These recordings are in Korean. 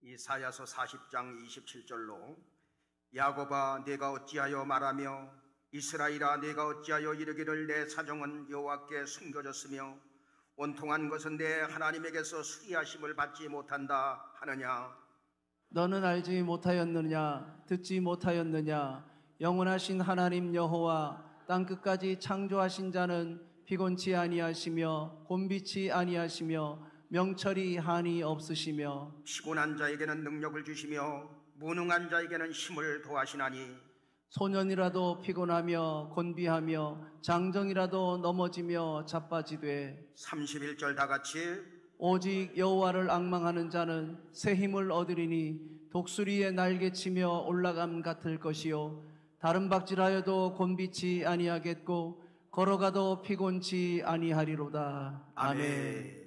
이사야서 40장 27절로 야곱아 내가 어찌하여 말하며 이스라엘아 내가 어찌하여 이르기를 내 사정은 여호와께 숨겨졌으며 원통한 것은 내 하나님에게서 수리하심을 받지 못한다 하느냐. 너는 알지 못하였느냐 듣지 못하였느냐. 영원하신 하나님 여호와 땅끝까지 창조하신 자는 피곤치 아니하시며 곤비치 아니하시며 명철이 한이 없으시며 피곤한 자에게는 능력을 주시며 무능한 자에게는 힘을 더하시나니 소년이라도 피곤하며 곤비하며 장정이라도 넘어지며 자빠지되 31절 다같이 오직 여호와를 앙망하는 자는 새 힘을 얻으리니 독수리의 날개치며 올라감 같을 것이요 다른 박질하여도 곤비치 아니하겠고 걸어가도 피곤치 아니하리로다. 아멘.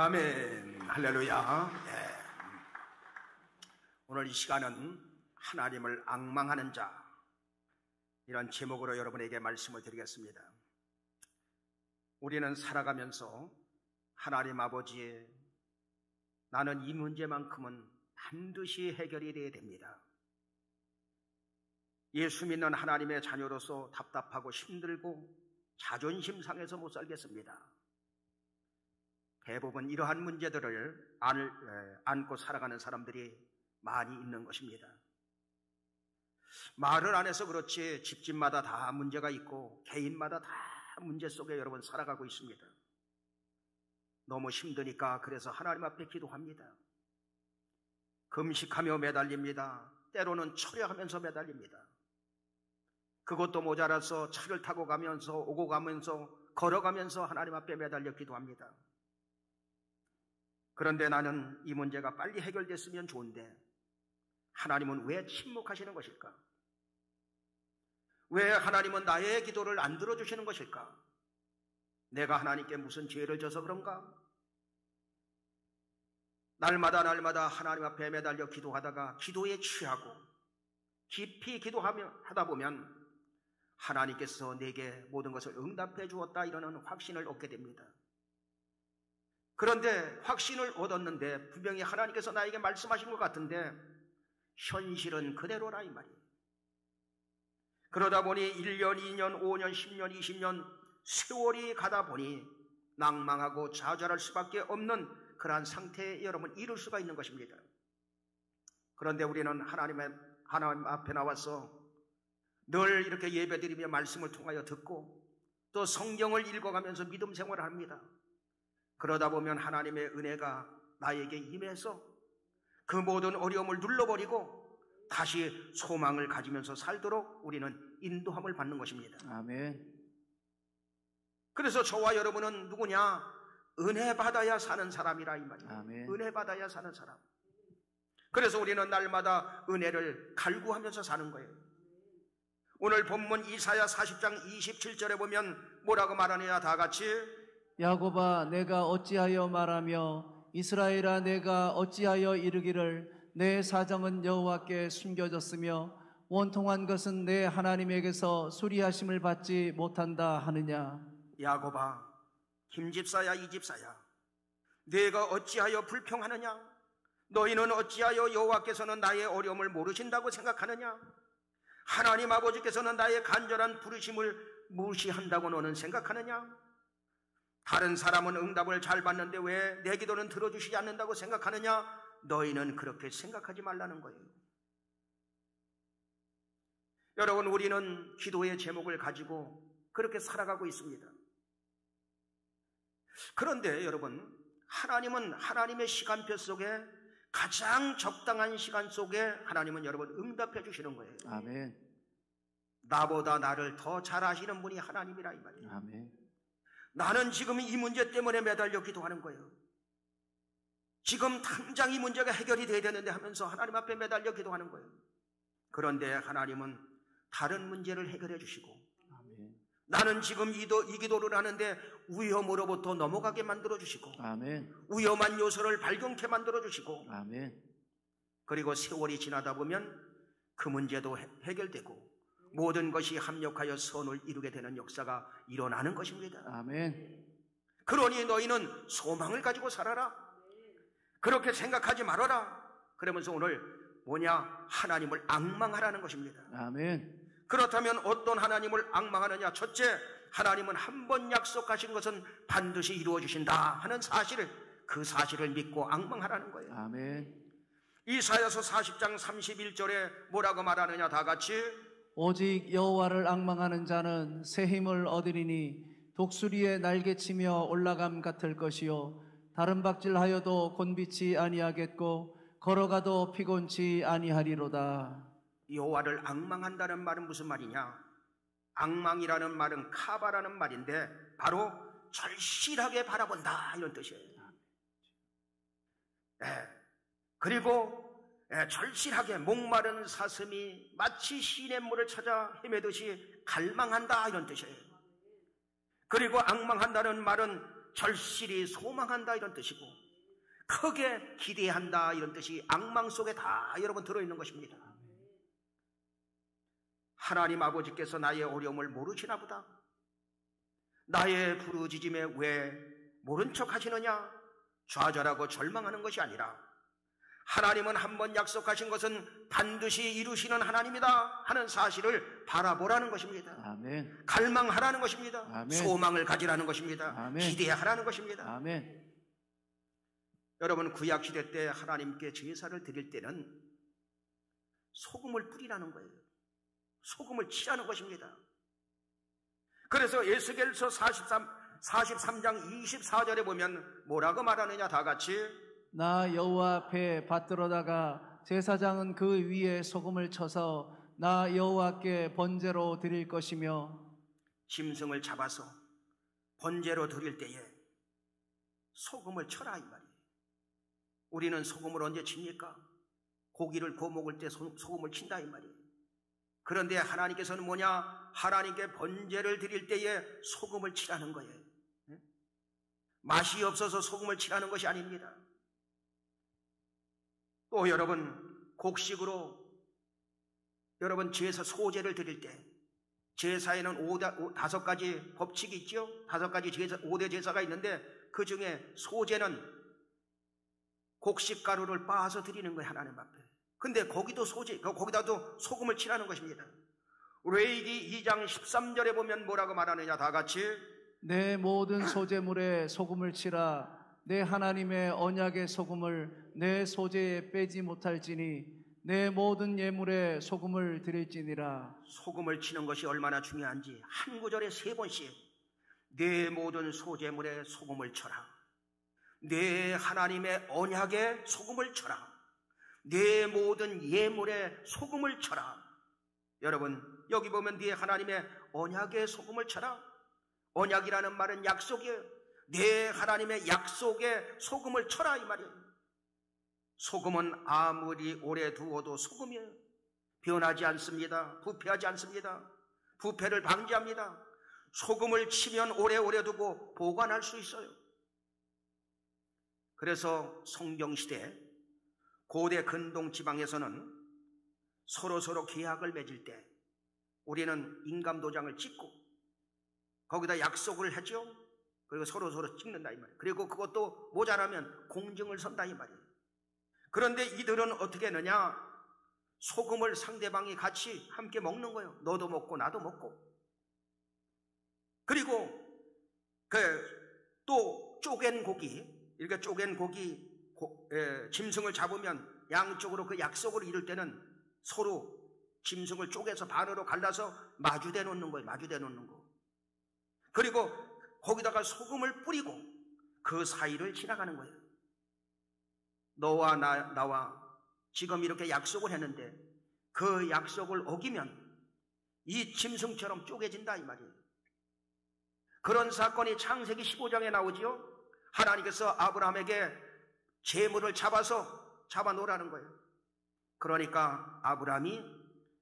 아멘. 할렐루야. 네. 오늘 이 시간은 하나님을 앙망하는 자, 이런 제목으로 여러분에게 말씀을 드리겠습니다. 우리는 살아가면서 하나님 아버지, 나는 이 문제만큼은 반드시 해결이 돼야 됩니다. 예수 믿는 하나님의 자녀로서 답답하고 힘들고 자존심 상해서 못 살겠습니다. 대부분 이러한 문제들을 안고 살아가는 사람들이 많이 있는 것입니다. 말을 안 해서 그렇지 집집마다 다 문제가 있고 개인마다 다 문제 속에 여러분 살아가고 있습니다. 너무 힘드니까 그래서 하나님 앞에 기도합니다. 금식하며 매달립니다. 때로는 철야하면서 매달립니다. 그것도 모자라서 차를 타고 가면서 오고 가면서 걸어가면서 하나님 앞에 매달려 기도합니다. 그런데 나는 이 문제가 빨리 해결됐으면 좋은데 하나님은 왜 침묵하시는 것일까? 왜 하나님은 나의 기도를 안 들어주시는 것일까? 내가 하나님께 무슨 죄를 져서 그런가? 날마다 하나님 앞에 매달려 기도하다가 기도에 취하고 깊이 하다 보면 하나님께서 내게 모든 것을 응답해 주었다 이러는 확신을 얻게 됩니다. 그런데 확신을 얻었는데 분명히 하나님께서 나에게 말씀하신 것 같은데 현실은 그대로라 이 말이에요. 그러다 보니 1년, 2년, 5년, 10년, 20년 세월이 가다 보니 낭망하고 좌절할 수밖에 없는 그러한 상태에 여러분 이룰 수가 있는 것입니다. 그런데 우리는 하나님 앞에 나와서 늘 이렇게 예배드리며 말씀을 통하여 듣고 또 성경을 읽어가면서 믿음 생활을 합니다. 그러다 보면 하나님의 은혜가 나에게 임해서 그 모든 어려움을 눌러버리고 다시 소망을 가지면서 살도록 우리는 인도함을 받는 것입니다. 아멘. 그래서 저와 여러분은 누구냐? 은혜 받아야 사는 사람이라 이 말이에요. 아멘. 은혜 받아야 사는 사람. 그래서 우리는 날마다 은혜를 갈구하면서 사는 거예요. 오늘 본문 이사야 40장 27절에 보면 뭐라고 말하느냐? 다 같이 야곱아 내가 어찌하여 말하며 이스라엘아 내가 어찌하여 이르기를 내 사정은 여호와께 숨겨졌으며 원통한 것은 내 하나님에게서 수리하심을 받지 못한다 하느냐. 야곱아, 김집사야 이집사야, 내가 어찌하여 불평하느냐? 너희는 어찌하여 여호와께서는 나의 어려움을 모르신다고 생각하느냐? 하나님 아버지께서는 나의 간절한 부르심을 무시한다고 너는 생각하느냐? 다른 사람은 응답을 잘 받는데 왜 내 기도는 들어주시지 않는다고 생각하느냐? 너희는 그렇게 생각하지 말라는 거예요. 여러분, 우리는 기도의 제목을 가지고 그렇게 살아가고 있습니다. 그런데 여러분, 하나님은 하나님의 시간표 속에 가장 적당한 시간 속에 하나님은 여러분 응답해 주시는 거예요. 아멘. 나보다 나를 더 잘 아시는 분이 하나님이라 이 말이에요. 아멘. 나는 지금 이 문제 때문에 매달려 기도하는 거예요. 지금 당장 이 문제가 해결이 돼야 되는데 하면서 하나님 앞에 매달려 기도하는 거예요. 그런데 하나님은 다른 문제를 해결해 주시고 아멘. 나는 지금 이 기도를 하는데 위험으로부터 넘어가게 만들어 주시고 아멘. 위험한 요소를 발견케 만들어 주시고 아멘. 그리고 세월이 지나다 보면 그 문제도 해결되고 모든 것이 합력하여 선을 이루게 되는 역사가 일어나는 것입니다. 아멘. 그러니 너희는 소망을 가지고 살아라. 그렇게 생각하지 말아라. 그러면서 오늘 뭐냐? 하나님을 앙망하라는 것입니다. 아멘. 그렇다면 어떤 하나님을 앙망하느냐? 첫째, 하나님은 한 번 약속하신 것은 반드시 이루어 주신다 하는 그 사실을 믿고 앙망하라는 거예요. 아멘. 이사야서 40장 31절에 뭐라고 말하느냐? 다 같이 오직 여호와를 앙망하는 자는 새 힘을 얻으리니 독수리의 날개치며 올라감 같을 것이요 다른 박질하여도 곤비치 아니하겠고 걸어가도 피곤치 아니하리로다. 여호와를 앙망한다는 말은 무슨 말이냐? 앙망이라는 말은 카바라는 말인데 바로 절실하게 바라본다 이런 뜻이에요. 그리고 절실하게 목마른 사슴이 마치 시냇물을 찾아 헤매듯이 갈망한다 이런 뜻이에요. 그리고 앙망한다는 말은 절실히 소망한다 이런 뜻이고 크게 기대한다 이런 뜻이 앙망 속에 다 여러분 들어있는 것입니다. 하나님 아버지께서 나의 어려움을 모르시나 보다. 나의 부르짖음에 왜 모른 척 하시느냐? 좌절하고 절망하는 것이 아니라 하나님은 한 번 약속하신 것은 반드시 이루시는 하나님이다 하는 사실을 바라보라는 것입니다. 아멘. 갈망하라는 것입니다. 아멘. 소망을 가지라는 것입니다. 아멘. 기대하라는 것입니다. 아멘. 여러분, 구약시대 때 하나님께 제사를 드릴 때는 소금을 뿌리라는 거예요. 소금을 치라는 것입니다. 그래서 에스겔서 43장 24절에 보면 뭐라고 말하느냐? 다 같이 나 여호와 앞에 받들어다가 제사장은 그 위에 소금을 쳐서 나 여호와께 번제로 드릴 것이며 짐승을 잡아서 번제로 드릴 때에 소금을 쳐라 이 말이에요. 우리는 소금을 언제 칩니까? 고기를 구워 먹을 때 소금을 친다 이 말이에요. 그런데 하나님께서는 뭐냐? 하나님께 번제를 드릴 때에 소금을 치라는 거예요. 맛이 없어서 소금을 치라는 것이 아닙니다. 또 여러분, 곡식으로 여러분 제사 소제를 드릴 때 제사에는 5가지 법칙이 있죠. 5가지 제사, 5대 제사가 있는데 그 중에 소제는 곡식 가루를 빻아서 드리는 거예요, 하나님 앞에. 근데 거기도 거기다도 소금을 치라는 것입니다. 레위기 2장 13절에 보면 뭐라고 말하느냐, 다 같이. 내 모든 소제물에 소금을 치라. 내 하나님의 언약의 소금을 내 소제에 빼지 못할지니 내 모든 예물에 소금을 드릴지니라. 소금을 치는 것이 얼마나 중요한지 한 구절에 3번씩 내 모든 소제물에 소금을 쳐라. 내 하나님의 언약에 소금을 쳐라. 내 모든 예물에 소금을 쳐라. 여러분, 여기 보면 네 하나님의 언약에 소금을 쳐라. 언약이라는 말은 약속이에요. 내 하나님의 약속에 소금을 쳐라 이 말이에요. 소금은 아무리 오래 두어도 소금이에요. 변하지 않습니다. 부패하지 않습니다. 부패를 방지합니다. 소금을 치면 오래오래 두고 보관할 수 있어요. 그래서 성경시대 고대 근동 지방에서는 서로 계약을 맺을 때 우리는 인감도장을 찍고 거기다 약속을 하죠. 그리고 서로 찍는다 이 말이에요. 그리고 그것도 모자라면 공증을 선다 이 말이에요. 그런데 이들은 어떻게 했느냐? 소금을 상대방이 같이 함께 먹는 거예요. 너도 먹고 나도 먹고. 그리고 또 쪼갠 고기, 이렇게 쪼갠 고기 짐승을 잡으면 양쪽으로 그 약속을 이룰 때는 서로 짐승을 쪼개서 반으로 갈라서 마주대 놓는 거예요. 마주대 놓는 거. 그리고 거기다가 소금을 뿌리고 그 사이를 지나가는 거예요. 너와 나와 지금 이렇게 약속을 했는데 그 약속을 어기면 이 짐승처럼 쪼개진다 이 말이에요. 그런 사건이 창세기 15장에 나오지요. 하나님께서 아브라함에게 재물을 잡아 놓으라는 거예요. 그러니까 아브라함이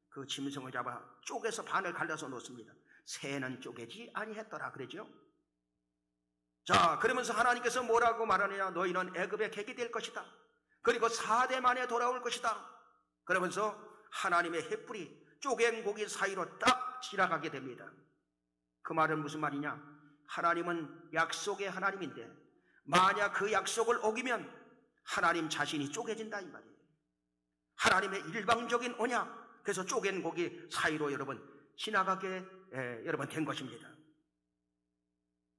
그 짐승을 잡아 쪼개서 반을 갈라서 놓습니다. 새는 쪼개지 아니했더라 그러죠. 자, 그러면서 하나님께서 뭐라고 말하느냐? 너희는 애굽의 객이 될 것이다. 그리고 4대 만에 돌아올 것이다. 그러면서 하나님의 횃불이 쪼갠 고기 사이로 딱 지나가게 됩니다. 그 말은 무슨 말이냐? 하나님은 약속의 하나님인데 만약 그 약속을 어기면 하나님 자신이 쪼개진다 이 말이에요. 하나님의 일방적인 언약, 그래서 쪼갠 고기 사이로 여러분 지나가게 여러분 된 것입니다.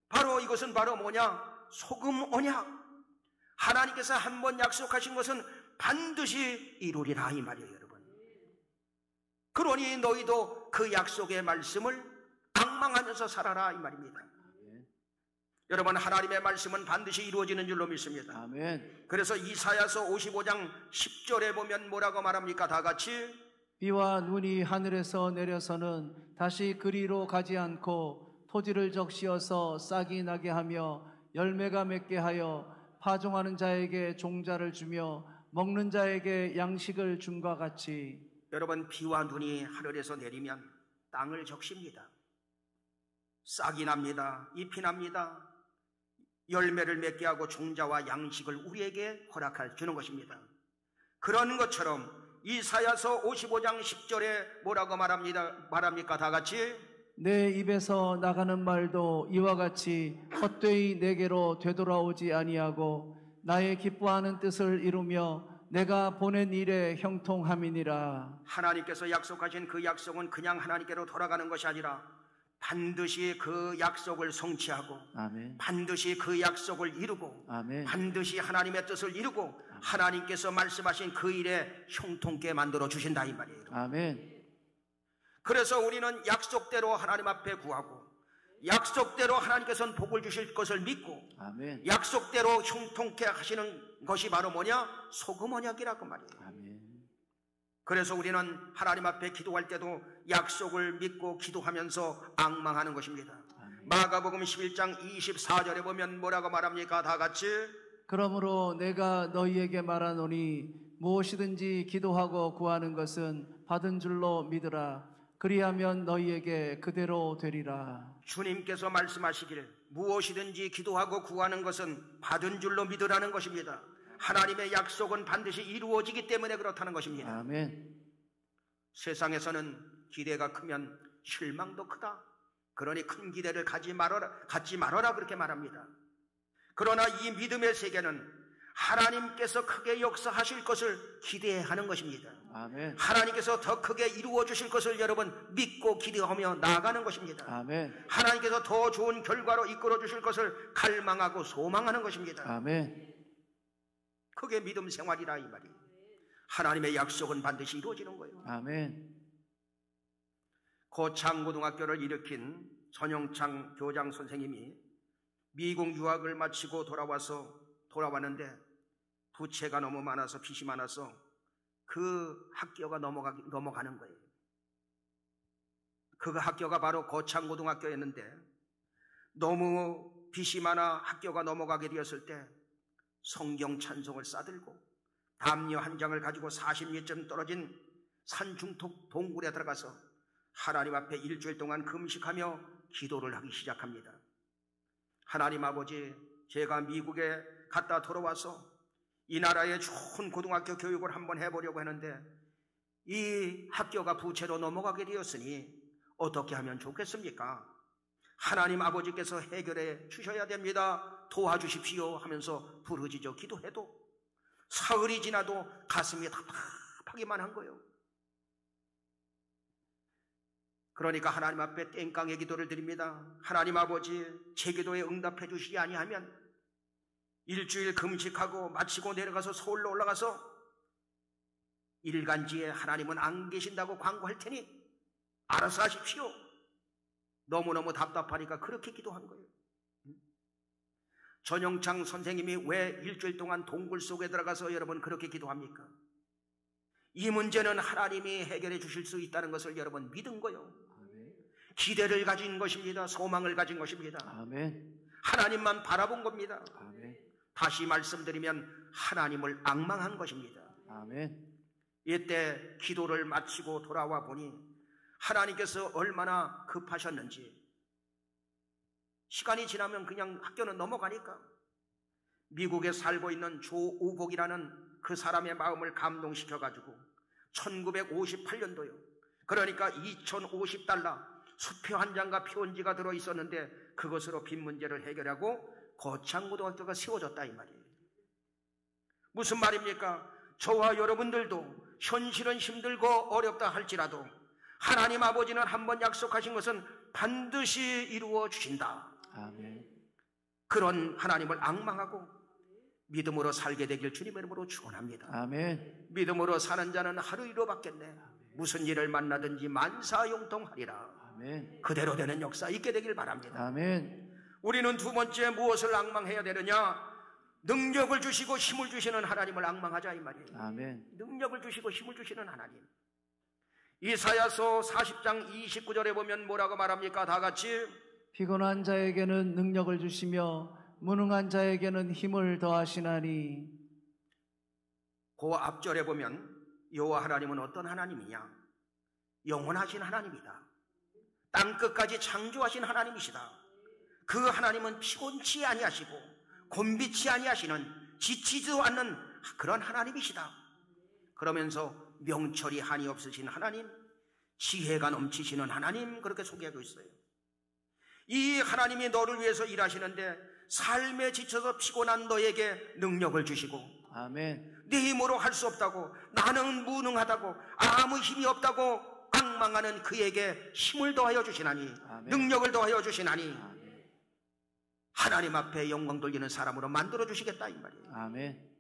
바로 이것은 바로 뭐냐? 소금 언약. 하나님께서 한번 약속하신 것은 반드시 이루리라 이 말이에요, 여러분. 그러니 너희도 그 약속의 말씀을 앙망하면서 살아라 이 말입니다. 아멘. 여러분, 하나님의 말씀은 반드시 이루어지는 줄로 믿습니다. 아멘. 그래서 이사야서 55장 10절에 보면 뭐라고 말합니까? 다 같이. 비와 눈이 하늘에서 내려서는 다시 그리로 가지 않고 토지를 적시어서 싹이 나게 하며 열매가 맺게 하여 파종하는 자에게 종자를 주며 먹는 자에게 양식을 줌과 같이. 여러분, 비와 눈이 하늘에서 내리면 땅을 적십니다. 싹이 납니다. 잎이 납니다. 열매를 맺게 하고 종자와 양식을 우리에게 허락해 주는 것입니다. 그런 것처럼 이사야서 55장 10절에 뭐라고 말합니까? 다 같이. 내 입에서 나가는 말도 이와 같이 헛되이 내게로 되돌아오지 아니하고 나의 기뻐하는 뜻을 이루며 내가 보낸 일에 형통함이니라. 하나님께서 약속하신 그 약속은 그냥 하나님께로 돌아가는 것이 아니라 반드시 그 약속을 성취하고 아멘. 반드시 그 약속을 이루고 아멘. 반드시 하나님의 뜻을 이루고 아멘. 하나님께서 말씀하신 그 일에 형통케 만들어 주신다 이 말이에요. 아멘. 그래서 우리는 약속대로 하나님 앞에 구하고 약속대로 하나님께서는 복을 주실 것을 믿고 아멘. 약속대로 형통케 하시는 것이 바로 뭐냐? 소금 언약이라고 말이에요. 아멘. 그래서 우리는 하나님 앞에 기도할 때도 약속을 믿고 기도하면서 앙망하는 것입니다. 아멘. 마가복음 11장 24절에 보면 뭐라고 말합니까? 다 같이. 그러므로 내가 너희에게 말하노니 무엇이든지 기도하고 구하는 것은 받은 줄로 믿으라. 그리하면 너희에게 그대로 되리라. 주님께서 말씀하시기를 무엇이든지 기도하고 구하는 것은 받은 줄로 믿으라는 것입니다. 하나님의 약속은 반드시 이루어지기 때문에 그렇다는 것입니다. 아멘. 세상에서는 기대가 크면 실망도 크다. 그러니 큰 기대를 갖지 말아라 그렇게 말합니다. 그러나 이 믿음의 세계는 하나님께서 크게 역사하실 것을 기대하는 것입니다. 아멘. 하나님께서 더 크게 이루어 주실 것을 여러분 믿고 기대하며 나아가는 것입니다. 아멘. 하나님께서 더 좋은 결과로 이끌어 주실 것을 갈망하고 소망하는 것입니다. 아멘. 그게 믿음 생활이라 이 말이에요. 하나님의 약속은 반드시 이루어지는 거예요. 아멘. 고창고등학교를 일으킨 전영창 교장 선생님이 미국 유학을 마치고 돌아왔는데 부채가 너무 많아서 빚이 많아서 그 학교가 넘어가는 거예요. 그 학교가 바로 고창고등학교였는데 너무 빚이 많아 학교가 넘어가게 되었을 때 성경 찬송을 싸들고 담요 한 장을 가지고 40리쯤 떨어진 산중턱 동굴에 들어가서 하나님 앞에 일주일 동안 금식하며 기도를 하기 시작합니다. 하나님 아버지, 제가 미국에 갔다 돌아와서 이 나라의 좋은 고등학교 교육을 한번 해보려고 하는데 이 학교가 부채로 넘어가게 되었으니 어떻게 하면 좋겠습니까? 하나님 아버지께서 해결해 주셔야 됩니다. 도와주십시오 하면서 부르짖어 기도해도 사흘이 지나도 가슴이 답답하기만 한 거예요. 그러니까 하나님 앞에 땡깡의 기도를 드립니다. 하나님 아버지, 제 기도에 응답해 주시지 아니하면 일주일 금식하고 마치고 내려가서 서울로 올라가서 일간지에 하나님은 안 계신다고 광고할 테니 알아서 하십시오. 너무너무 답답하니까 그렇게 기도한 거예요. 전영창 선생님이 왜 일주일 동안 동굴 속에 들어가서 여러분 그렇게 기도합니까? 이 문제는 하나님이 해결해 주실 수 있다는 것을 여러분 믿은 거예요. 기대를 가진 것입니다. 소망을 가진 것입니다. 아멘. 하나님만 바라본 겁니다. 아멘. 다시 말씀드리면 하나님을 앙망한 것입니다. 아멘. 이때 기도를 마치고 돌아와 보니 하나님께서 얼마나 급하셨는지, 시간이 지나면 그냥 학교는 넘어가니까 미국에 살고 있는 조우복이라는 그 사람의 마음을 감동시켜가지고 1958년도요. 그러니까 2050달러 수표 한 장과 편지가 들어있었는데 그것으로 빚 문제를 해결하고 고창고등학교가 세워졌다 이 말이에요. 무슨 말입니까? 저와 여러분들도 현실은 힘들고 어렵다 할지라도 하나님 아버지는 한번 약속하신 것은 반드시 이루어 주신다. 아멘. 그런 하나님을 앙망하고 믿음으로 살게 되길 주님의 이름으로 축원합니다. 아멘. 믿음으로 사는 자는 하루 이루밖겠네. 무슨 일을 만나든지 만사용통하리라. 아멘. 그대로 되는 역사 있게 되길 바랍니다. 아멘. 우리는 두 번째 무엇을 앙망해야 되느냐? 능력을 주시고 힘을 주시는 하나님을 앙망하자 이 말이에요. 아멘. 능력을 주시고 힘을 주시는 하나님. 이사야서 40장 29절에 보면 뭐라고 말합니까? 다 같이. 피곤한 자에게는 능력을 주시며 무능한 자에게는 힘을 더하시나니. 그 앞절에 보면 여호와 하나님은 어떤 하나님이냐? 영원하신 하나님이다. 땅끝까지 창조하신 하나님이시다. 그 하나님은 피곤치 아니하시고 곤비치 아니하시는 지치지도 않는 그런 하나님이시다. 그러면서 명철이 한이 없으신 하나님, 지혜가 넘치시는 하나님, 그렇게 소개하고 있어요. 이 하나님이 너를 위해서 일하시는데 삶에 지쳐서 피곤한 너에게 능력을 주시고, 아멘. 네 힘으로 할 수 없다고, 나는 무능하다고, 아무 힘이 없다고 앙망하는 그에게 힘을 더하여 주시나니, 아멘. 능력을 더하여 주시나니, 아멘. 하나님 앞에 영광 돌리는 사람으로 만들어 주시겠다 이 말이에요. 아멘.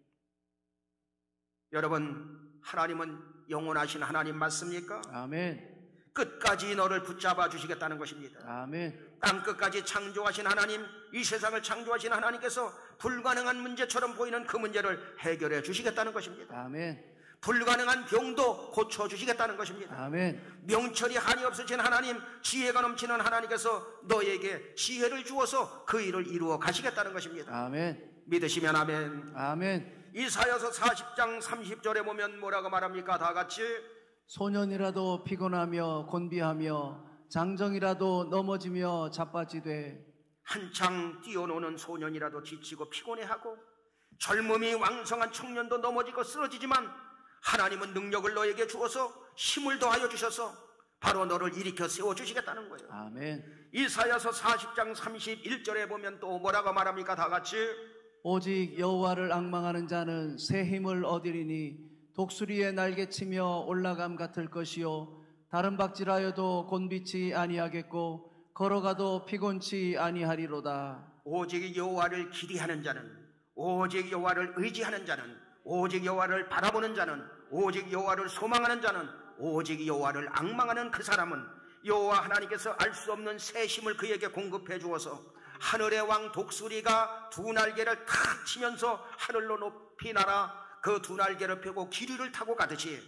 여러분, 하나님은 영원하신 하나님 맞습니까? 아멘. 끝까지 너를 붙잡아 주시겠다는 것입니다. 아멘. 땅 끝까지 창조하신 하나님, 이 세상을 창조하신 하나님께서 불가능한 문제처럼 보이는 그 문제를 해결해 주시겠다는 것입니다. 아멘. 불가능한 병도 고쳐주시겠다는 것입니다. 아멘. 명철이 한이 없으신 하나님, 지혜가 넘치는 하나님께서 너에게 지혜를 주어서 그 일을 이루어 가시겠다는 것입니다. 아멘. 믿으시면 아멘. 아멘. 이사야서 40장 30절에 보면 뭐라고 말합니까? 다 같이 소년이라도 피곤하며 곤비하며 장정이라도 넘어지며 자빠지되 한창 뛰어노는 소년이라도 지치고 피곤해하고 젊음이 왕성한 청년도 넘어지고 쓰러지지만 하나님은 능력을 너에게 주어서 힘을 더하여 주셔서 바로 너를 일으켜 세워주시겠다는 거예요. 아멘. 이사야서 40장 31절에 보면 또 뭐라고 말합니까? 다 같이 오직 여호와를 앙망하는 자는 새 힘을 얻으리니 독수리의 날개치며 올라감 같을 것이요 다른 박질하여도 곤비치 아니하겠고 걸어가도 피곤치 아니하리로다. 오직 여호와를 기대하는 자는, 오직 여호와를 의지하는 자는, 오직 여호와를 바라보는 자는, 오직 여호와를 소망하는 자는, 오직 여호와를 앙망하는 그 사람은 여호와 하나님께서 알 수 없는 새 힘을 그에게 공급해 주어서 하늘의 왕 독수리가 두 날개를 탁 치면서 하늘로 높이 날아 그 두 날개를 펴고 기류를 타고 가듯이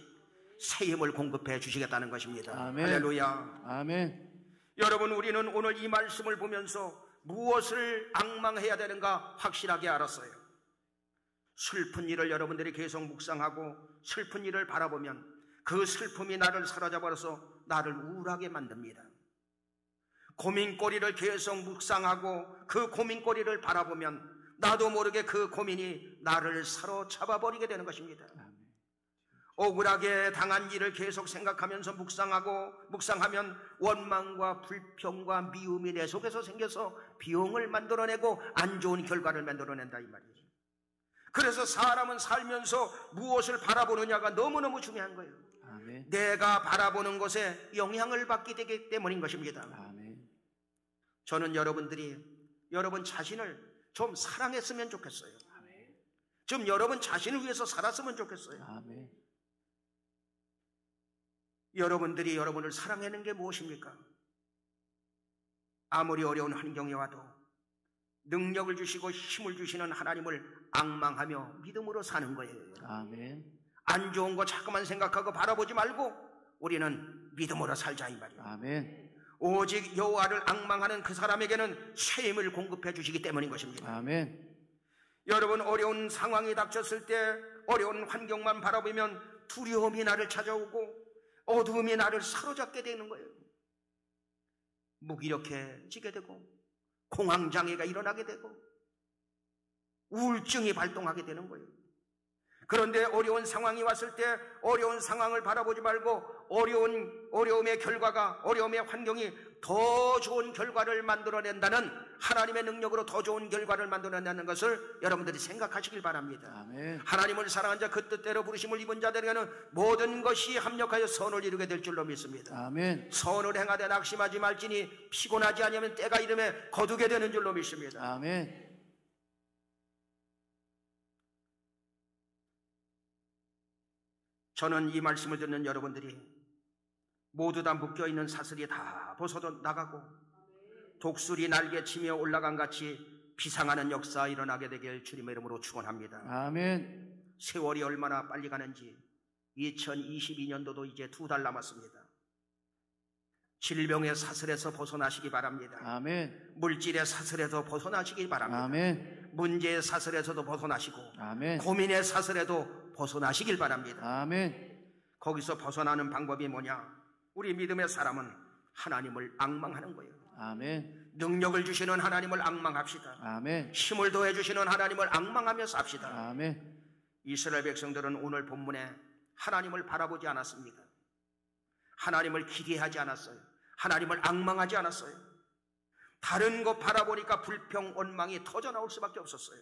새 힘을 공급해 주시겠다는 것입니다. 아멘. 할렐루야. 아멘. 여러분, 우리는 오늘 이 말씀을 보면서 무엇을 앙망해야 되는가 확실하게 알았어요. 슬픈 일을 여러분들이 계속 묵상하고 슬픈 일을 바라보면 그 슬픔이 나를 사로잡아서 나를 우울하게 만듭니다. 고민거리를 계속 묵상하고 그 고민거리를 바라보면 나도 모르게 그 고민이 나를 사로잡아 버리게 되는 것입니다. 억울하게 당한 일을 계속 생각하면서 묵상하면 원망과 불평과 미움이 내 속에서 생겨서 비용을 만들어내고 안 좋은 결과를 만들어낸다 이 말이죠. 그래서 사람은 살면서 무엇을 바라보느냐가 너무너무 중요한 거예요. 아멘. 내가 바라보는 것에 영향을 받게 되기 때문인 것입니다. 아멘. 저는 여러분들이 여러분 자신을 좀 사랑했으면 좋겠어요. 아멘. 좀 여러분 자신을 위해서 살았으면 좋겠어요. 아멘. 여러분들이 여러분을 사랑하는 게 무엇입니까? 아무리 어려운 환경에 와도 능력을 주시고 힘을 주시는 하나님을 앙망하며 믿음으로 사는 거예요. 아멘. 안 좋은 거 자꾸만 생각하고 바라보지 말고 우리는 믿음으로 살자 이 말이에요. 아멘. 오직 여호와를 앙망하는 그 사람에게는 새 힘을 공급해 주시기 때문인 것입니다. 아멘. 여러분, 어려운 상황이 닥쳤을 때 어려운 환경만 바라보면 두려움이 나를 찾아오고 어두움이 나를 사로잡게 되는 거예요. 무기력해지게 되고 공황장애가 일어나게 되고 우울증이 발동하게 되는 거예요. 그런데 어려운 상황이 왔을 때 어려운 상황을 바라보지 말고 어려움의 결과가, 어려움의 환경이 더 좋은 결과를 만들어낸다는 하나님의 능력으로 더 좋은 결과를 만들어낸다는 것을 여러분들이 생각하시길 바랍니다. 아멘. 하나님을 사랑한 자, 그 뜻대로 부르심을 입은 자들에게는 모든 것이 합력하여 선을 이루게 될 줄로 믿습니다. 아멘. 선을 행하되 낙심하지 말지니 피곤하지 아니하면 때가 이름에 거두게 되는 줄로 믿습니다. 아멘. 저는 이 말씀을 듣는 여러분들이 모두 다 묶여있는 사슬이 다 벗어져 나가고 독수리 날개치며 올라간 같이 비상하는 역사 일어나게 되길 주님의 이름으로 축원합니다. 아멘. 세월이 얼마나 빨리 가는지 2022년도도 이제 2달 남았습니다. 질병의 사슬에서 벗어나시기 바랍니다. 아멘. 물질의 사슬에서 벗어나시기 바랍니다. 아멘. 문제의 사슬에서도 벗어나시고 아멘. 고민의 사슬에도 벗어나시길 바랍니다. 아멘. 거기서 벗어나는 방법이 뭐냐? 우리 믿음의 사람은 하나님을 앙망하는 거예요. 아멘. 능력을 주시는 하나님을 앙망합시다. 아멘. 힘을 더해 주시는 하나님을 앙망하며 삽시다. 아멘. 이스라엘 백성들은 오늘 본문에 하나님을 바라보지 않았습니다. 하나님을 기대하지 않았어요. 하나님을 앙망하지 않았어요. 다른 것 바라보니까 불평, 원망이 터져나올 수밖에 없었어요.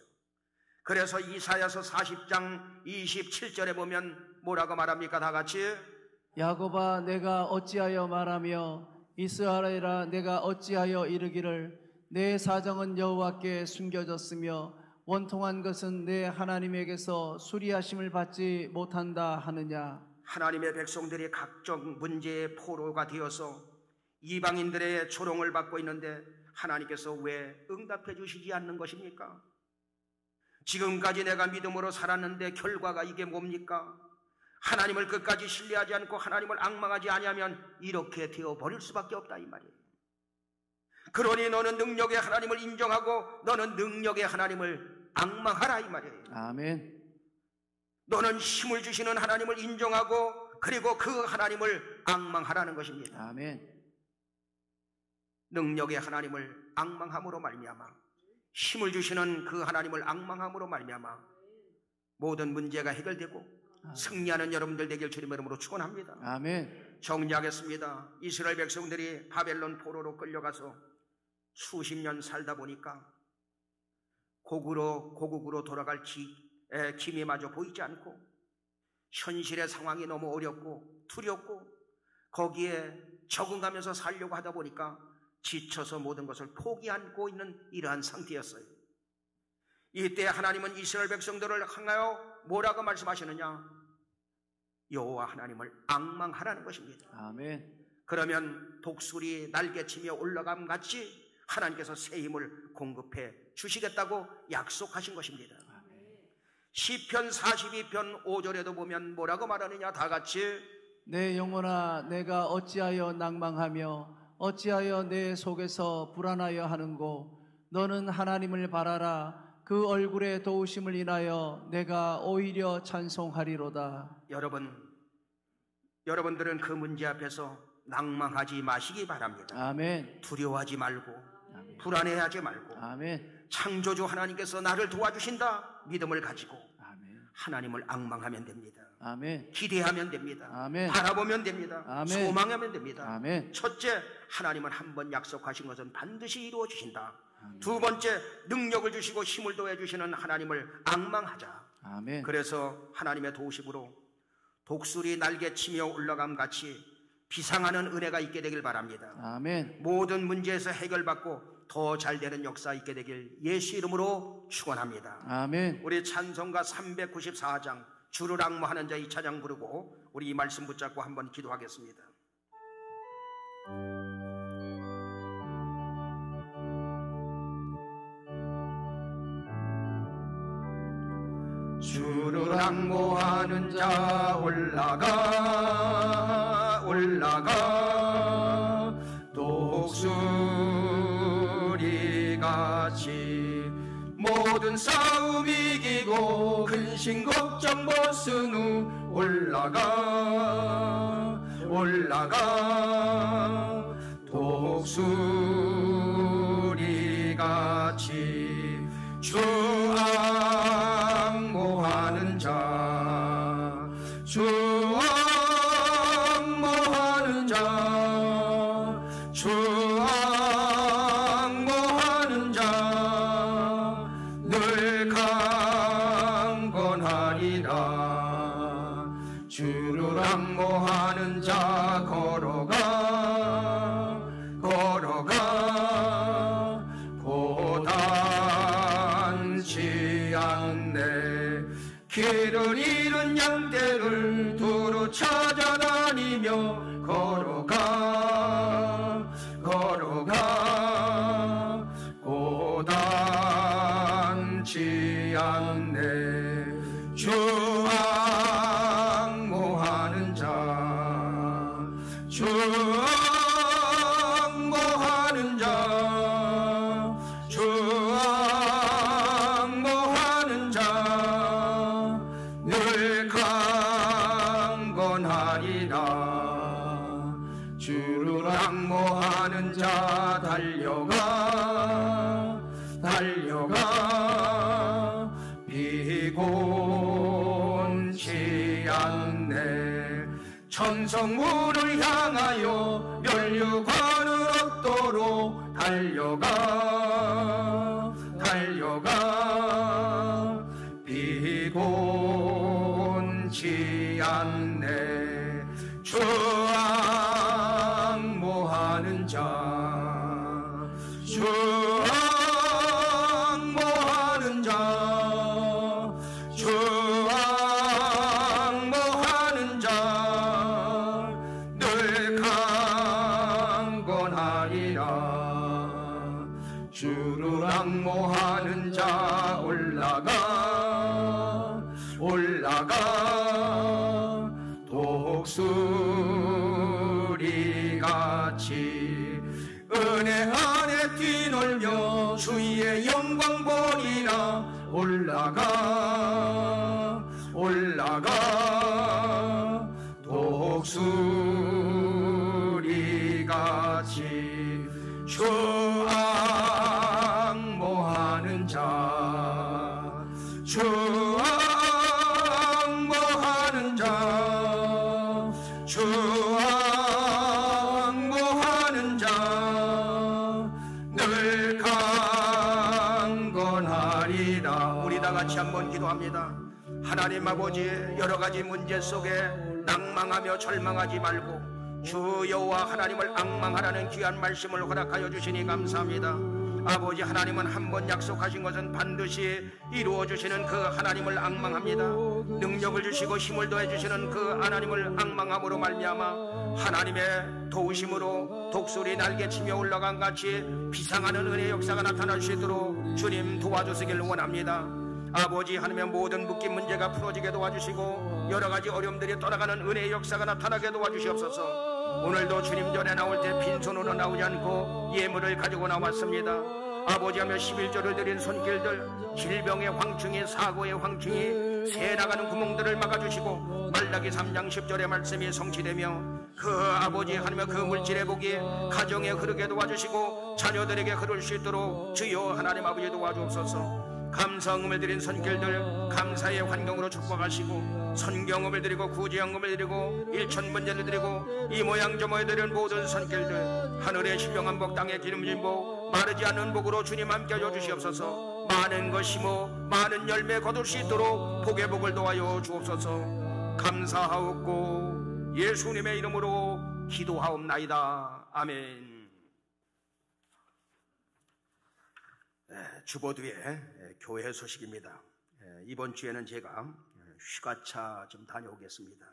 그래서 이사야서 40장 27절에 보면 뭐라고 말합니까? 다 같이 야곱아 내가 어찌하여 말하며 이스라엘아 내가 어찌하여 이르기를 내 사정은 여호와께 숨겨졌으며 원통한 것은 내 하나님에게서 수리하심을 받지 못한다 하느냐. 하나님의 백성들이 각종 문제의 포로가 되어서 이방인들의 조롱을 받고 있는데 하나님께서 왜 응답해 주시지 않는 것입니까? 지금까지 내가 믿음으로 살았는데 결과가 이게 뭡니까? 하나님을 끝까지 신뢰하지 않고 하나님을 앙망하지 아니하면 이렇게 되어버릴 수밖에 없다 이 말이에요. 그러니 너는 능력의 하나님을 인정하고 너는 능력의 하나님을 앙망하라 이 말이에요. 아멘. 너는 힘을 주시는 하나님을 인정하고 그리고 그 하나님을 앙망하라는 것입니다. 아멘. 능력의 하나님을 앙망함으로 말미암아 힘을 주시는 그 하나님을 앙망함으로 말미암아 모든 문제가 해결되고 승리하는 여러분들 되길 주님의 이름으로 축원합니다. 아멘. 정리하겠습니다. 이스라엘 백성들이 바벨론 포로로 끌려가서 수십 년 살다 보니까 고국으로 돌아갈 기미 마저 보이지 않고 현실의 상황이 너무 어렵고 두렵고 거기에 적응하면서 살려고 하다 보니까 지쳐서 모든 것을 포기하고 있는 이러한 상태였어요. 이때 하나님은 이스라엘 백성들을 향하여 뭐라고 말씀하시느냐? 여호와 하나님을 앙망하라는 것입니다. 아멘. 그러면 독수리 날개치며 올라감 같이 하나님께서 새 힘을 공급해 주시겠다고 약속하신 것입니다. 시편 42편 5절에도 보면 뭐라고 말하느냐? 다 같이 내 영혼아 내가 어찌하여 낭망하며 어찌하여 내 속에서 불안하여 하는고 너는 하나님을 바라라 그 얼굴의 도우심을 인하여 내가 오히려 찬송하리로다. 여러분들은 그 문제 앞에서 낭망하지 마시기 바랍니다. 아멘. 두려워하지 말고 아멘. 불안해하지 말고 아멘. 창조주 하나님께서 나를 도와주신다 믿음을 가지고 아멘. 하나님을 앙망하면 됩니다. 아멘. 기대하면 됩니다. 아멘. 바라보면 됩니다. 아멘. 소망하면 됩니다. 아멘. 첫째, 하나님은 한번 약속하신 것은 반드시 이루어 주신다. 아멘. 두 번째, 능력을 주시고 힘을 더해 주시는 하나님을 앙망하자. 아멘. 그래서 하나님의 도우심으로 독수리 날개치며 올라감 같이 비상하는 은혜가 있게 되길 바랍니다. 아멘. 모든 문제에서 해결받고 더 잘되는 역사 있게 되길 예수 이름으로 축원합니다. 아멘. 우리 찬송가 394장 주를 앙모하는 자 이 찬양 부르고 우리 이 말씀 붙잡고 한번 기도하겠습니다. 주를 앙모하는 자 올라가 독수리같이 모든 싸움 이기고 근심 걱정 벗은 후 올라가 독수리같이 주 앙모하는 자 주 앙모하는 자 주 앙모하는 자 늘 강건하리라. 주를 앙모하는 자 걸어가 고단치 않네. 길을 잃은 양떼를 두루 찾아다니며 걸어가 고단치 않네. 주 앙모하는 자 주 앙모하는 자 주 앙모하는 자 늘 강건하리라. 주를 앙모하는 자 달려가 비곤치 않네. 천성문을 향하여 면류관을 얻도록 달려가 비곤치 않네. 주 앙모하는 자 주 앙모하는 자 주 앙모하는 자 독수리같이 은혜 안에 뛰놀며 주의 영광 보리라. 올라가 올라가 독수리같이 주 앙모하는 자, 주 앙모하는 자, 주 앙모하는 자 늘 강건하리라. 우리 다 같이 한번 기도합니다. 하나님 아버지, 여러 가지 문제 속에 낭망하며 절망하지 말고 주 여호와 하나님을 앙망하라는 귀한 말씀을 허락하여 주시니 감사합니다. 아버지, 하나님은 한 번 약속하신 것은 반드시 이루어 주시는 그 하나님을 앙망합니다. 능력을 주시고 힘을 더해 주시는 그 하나님을 앙망함으로 말미암아 하나님의 도우심으로 독수리 날개치며 올라간 같이 비상하는 은혜의 역사가 나타날 수 있도록 주님 도와주시길 원합니다. 아버지, 하나님의 모든 묶인 문제가 풀어지게 도와주시고 여러 가지 어려움들이 떠나가는 은혜의 역사가 나타나게 도와주시옵소서. 오늘도 주님 전에 나올 때 빈손으로 나오지 않고 예물을 가지고 나왔습니다. 아버지, 하며 11조를 드린 손길들, 질병의 황충이, 사고의 황충이, 새 나가는 구멍들을 막아주시고 말라기 3장 10절의 말씀이 성취되며 그 아버지 하나님의 그 물질의 복이 가정에 흐르게 도와주시고 자녀들에게 흐를 수 있도록 주여 하나님 아버지 도와주옵소서. 감사응음을 드린 손길들 감사의 환경으로 축복하시고, 선경음을 드리고 구제연금을 드리고 일천번제를 드리고 이 모양 저 모양 드린 모든 손길들 하늘의 신령한 복, 땅의 기름진 복, 마르지 않는 복으로 주님 함께 하여 주시옵소서. 많은 것 심어 많은 열매 거둘 수 있도록 복의 복을 도와여 주옵소서. 감사하옵고 예수님의 이름으로 기도하옵나이다. 아멘. 주보 뒤에 교회 소식입니다. 이번 주에는 제가 휴가차 좀 다녀오겠습니다.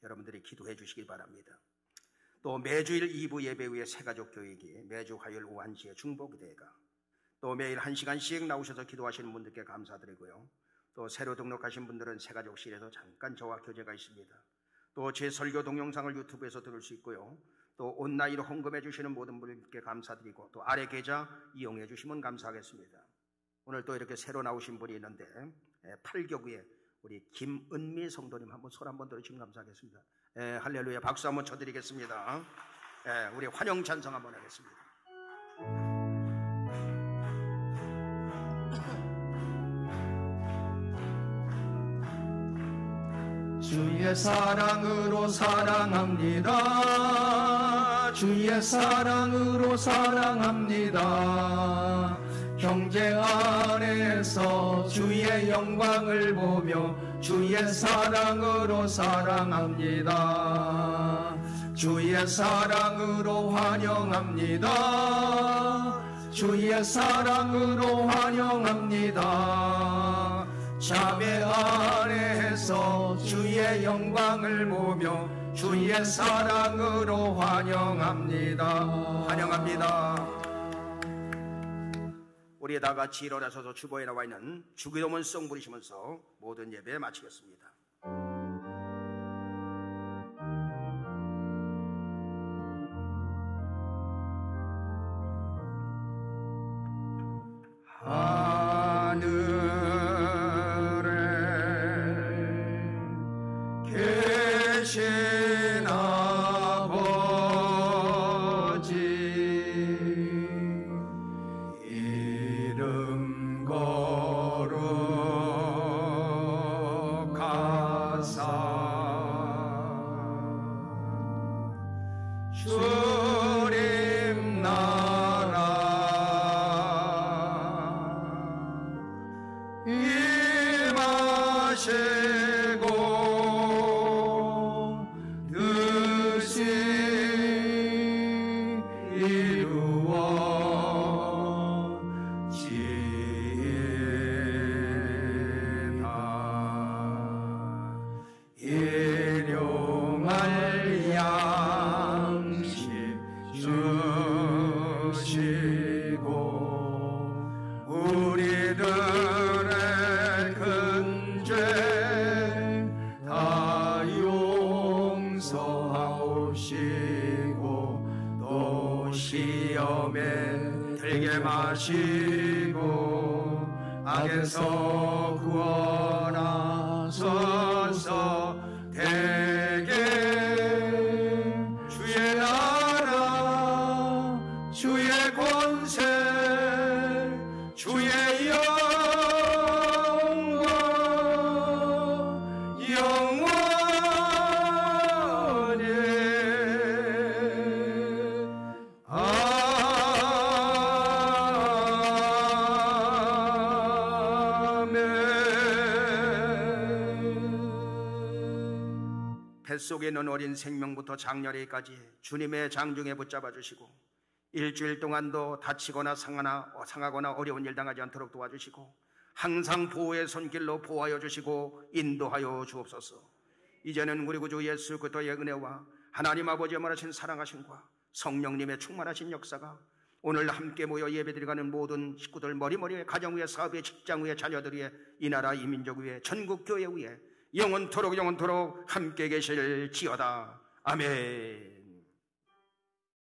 여러분들이 기도해 주시기 바랍니다. 또 매주일 2부 예배 후에 새가족 교육이, 매주 화요일 오후 1시에 중보기대회가, 또 매일 1시간씩 나오셔서 기도하시는 분들께 감사드리고요. 또 새로 등록하신 분들은 새가족실에서 잠깐 저와 교제가 있습니다. 또 제 설교 동영상을 유튜브에서 들을 수 있고요. 또 온라인으로 헌금해 주시는 모든 분들께 감사드리고 또 아래 계좌 이용해 주시면 감사하겠습니다. 오늘 또 이렇게 새로 나오신 분이 있는데 8교구에 우리 김은미 성도님 한번 손 한번 들어주시면 감사하겠습니다. 할렐루야, 박수 한번 쳐드리겠습니다. 우리 환영 찬송 한번 하겠습니다. 주의 사랑으로 사랑합니다. 주의 사랑으로 사랑합니다. 형제 안에서 주의 영광을 보며 주의 사랑으로 사랑합니다. 주의 사랑으로 환영합니다. 주의 사랑으로 환영합니다. 자매 안에서 주의 영광을 보며 주의 사랑으로 환영합니다. 환영합니다. 우리 다 같이 일어나서서 주보에 나와 있는 주기도문 송 부르시면서 모든 예배 마치겠습니다. 계신 아버지, 이름 거룩하사 주님 나라 임하시고 주시고 또 시험에 들게 마시고 악에서 구원하소서. 대개 주의 나라 주의 권세 주의 영광 영원히 뱃속에 있는 어린 생명부터 장렬히까지 주님의 장중에 붙잡아 주시고 일주일 동안도 다치거나 상하거나 어려운 일 당하지 않도록 도와주시고 항상 보호의 손길로 보호하여 주시고 인도하여 주옵소서. 이제는 우리 구주 예수 그리스도의 은혜와 하나님 아버지의 원하신 사랑하심과 성령님의 충만하신 역사가 오늘 함께 모여 예배드리가는 모든 식구들 머리머리 위에 가정 위에 사업 위에 직장 위에 자녀들 위에 이 나라 이 민족 위에 전국 교회 위에 영원토록 함께 계실지어다. 아멘.